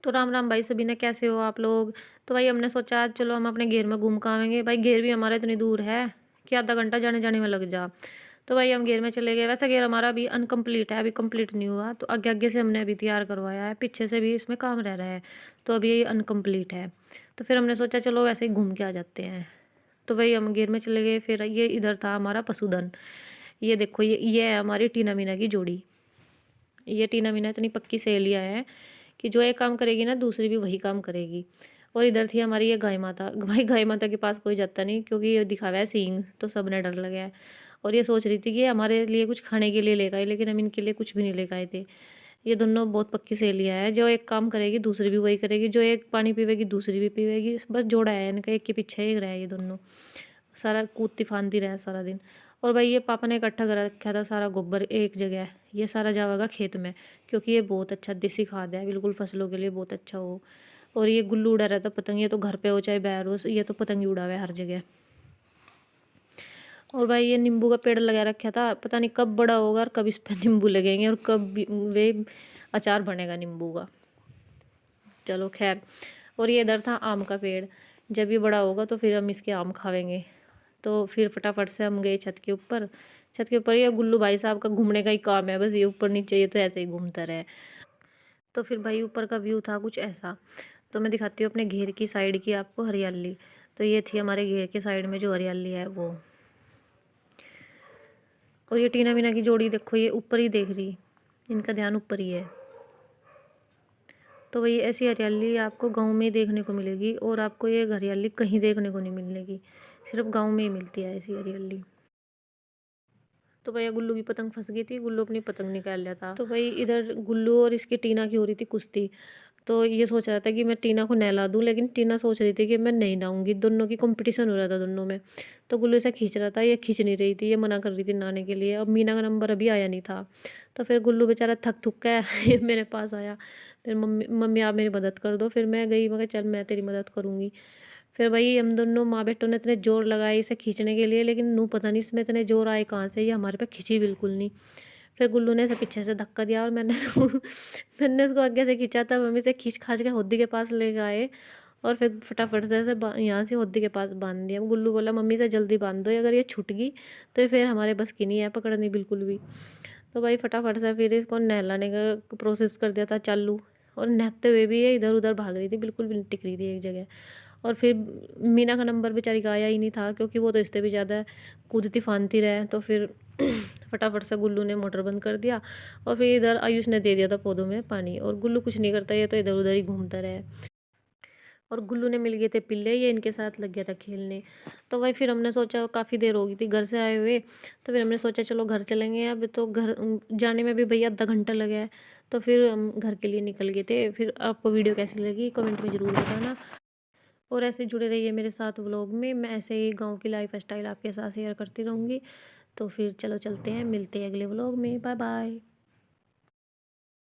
तो राम राम भाई सभी ने, कैसे हो आप लोग। तो भाई हमने सोचा आज चलो हम अपने घेर में घूम कर आवेंगे। भाई घेर भी हमारा इतनी दूर है कि आधा घंटा जाने जाने में लग जा। तो भाई हम घेर में चले गए। वैसे घेर हमारा अभी अनकम्प्लीट है, अभी कंप्लीट नहीं हुआ। तो आगे आगे से हमने अभी तैयार करवाया है, पीछे से भी इसमें काम रह रहा है। तो अभी ये अनकम्प्लीट है। तो फिर हमने सोचा चलो वैसे ही घूम के आ जाते हैं। तो भाई हम घेर में चले गए। फिर ये इधर था हमारा पशुधन। ये देखो, ये है हमारी टीना मीना की जोड़ी। ये टीना मीना इतनी पक्की सहेलियाँ हैं कि जो एक काम करेगी ना दूसरी भी वही काम करेगी। और इधर थी हमारी ये गाय माता। भाई गाय माता के पास कोई जाता नहीं क्योंकि ये दिखावा है सींग, तो सब ने डर लगा है। और ये सोच रही थी कि ये हमारे लिए कुछ खाने के लिए लेकर आए, लेकिन हम इनके लिए कुछ भी नहीं लेकर आए थे। ये दोनों बहुत पक्की सहेलियाँ हैं, जो एक काम करेगी दूसरी भी वही करेगी, जो एक पानी पीवेगी दूसरी भी पीवेगी। बस जोड़ा है इनका, एक के पीछे एक रहा है ये दोनों। सारा कूदती फांदी रहा सारा दिन। और भाई ये पापा ने इकट्ठा कर रखा था सारा गोबर एक जगह। ये सारा जाएगा खेत में, क्योंकि ये बहुत अच्छा देसी खाद है, बिल्कुल फसलों के लिए बहुत अच्छा हो। और ये गुल्लू उड़ा रहता पतंग, ये तो घर पे हो चाहे बाहर हो, ये तो पतंग ही उड़ा हुआ है हर जगह। और भाई ये नींबू का पेड़ लगा रखा था, पता नहीं कब बड़ा होगा और कब इस पर नींबू लगेंगे और कब वे अचार बनेगा नींबू का। चलो खैर। और ये इधर था आम का पेड़। जब ये बड़ा होगा तो फिर हम इसके आम खावेंगे। तो फिर फटाफट से हम गए छत के ऊपर। छत के ऊपर ये गुल्लू भाई साहब का घूमने का ही काम है, बस ये ऊपर नीचे ये तो ऐसे ही घूमता रहे। तो फिर भाई ऊपर का व्यू था कुछ ऐसा। तो मैं दिखाती हूँ अपने घेर की साइड की आपको हरियाली। तो ये थी हमारे घेर के साइड में जो हरियाली है वो। और ये टीना मीना की जोड़ी देखो, ये ऊपर ही देख रही, इनका ध्यान ऊपर ही है। तो वही ऐसी हरियाली आपको गांव में ही देखने को मिलेगी, और आपको ये हरियाली कहीं देखने को नहीं मिलेगी, सिर्फ गांव में ही मिलती है ऐसी हरियाली। तो भैया गुल्लू की पतंग फंस गई थी, गुल्लू अपनी पतंग निकाल लिया था। तो भाई इधर गुल्लू और इसकी टीना की हो रही थी कुश्ती। तो ये सोच रहा था कि मैं टीना को नहला दूं, लेकिन टीना सोच रही थी कि मैं नहीं नहाऊंगी। दोनों की कंपटीशन हो रहा था दोनों में। तो गुल्लू ऐसा खींच रहा था, ये खींच नहीं रही थी, ये मना कर रही थी नहाने के लिए। अब मीना का नंबर अभी आया नहीं था। तो फिर गुल्लू बेचारा थक थुक के मेरे पास आया। फिर मम्मी मम्मी आप मेरी मदद कर दो। फिर मैं गई, मैं चल मैं तेरी मदद करूँगी। फिर भाई हम दोनों माँ बेटों ने इतने जोर लगाए इसे खींचने के लिए, लेकिन नू पता नहीं इसमें इतने जोर आए कहाँ से, ये हमारे पे खींची बिल्कुल नहीं। फिर गुल्लू ने इसे पीछे से धक्का दिया और मैंने इसको आगे से खींचा था। मम्मी से खींच खाच के होदी के पास ले गए। और फिर फटाफट से यहाँ से होदी के पास बांध दिया। गुल्लू बोला मम्मी से जल्दी बांध दो, अगर ये छूट गई तो फिर हमारे बस की नहीं है पकड़नी बिल्कुल भी। तो भाई फटाफट से फिर इसको नहलाने का प्रोसेस कर दिया था चालू। और नहाते हुए भी ये इधर उधर भाग रही थी, बिल्कुल भी नहीं टिक रही थी एक जगह। और फिर मीना का नंबर बेचारी का आया ही नहीं था, क्योंकि वो तो इससे भी ज़्यादा कूदती फानती रहे। तो फिर फटाफट से गुल्लू ने मोटर बंद कर दिया। और फिर इधर आयुष ने दे दिया था पौधों में पानी, और गुल्लू कुछ नहीं करता, ये तो इधर उधर ही घूमता रहे। और गुल्लू ने मिल गए थे पिल्ले, ये इनके साथ लग गया था खेलने। तो वही फिर हमने सोचा काफ़ी देर हो गई थी घर से आए हुए। तो फिर हमने सोचा चलो घर चलेंगे। अब तो घर जाने में भी भैया आधा घंटा लगा है। तो फिर हम घर के लिए निकल गए थे। फिर आपको वीडियो कैसी लगी कमेंट में ज़रूर बताना। और ऐसे जुड़े रहिए मेरे साथ व्लॉग में, मैं ऐसे ही गांव की लाइफ स्टाइल आपके साथ शेयर करती रहूँगी। तो फिर चलो चलते हैं, मिलते हैं अगले व्लॉग में। Bye bye.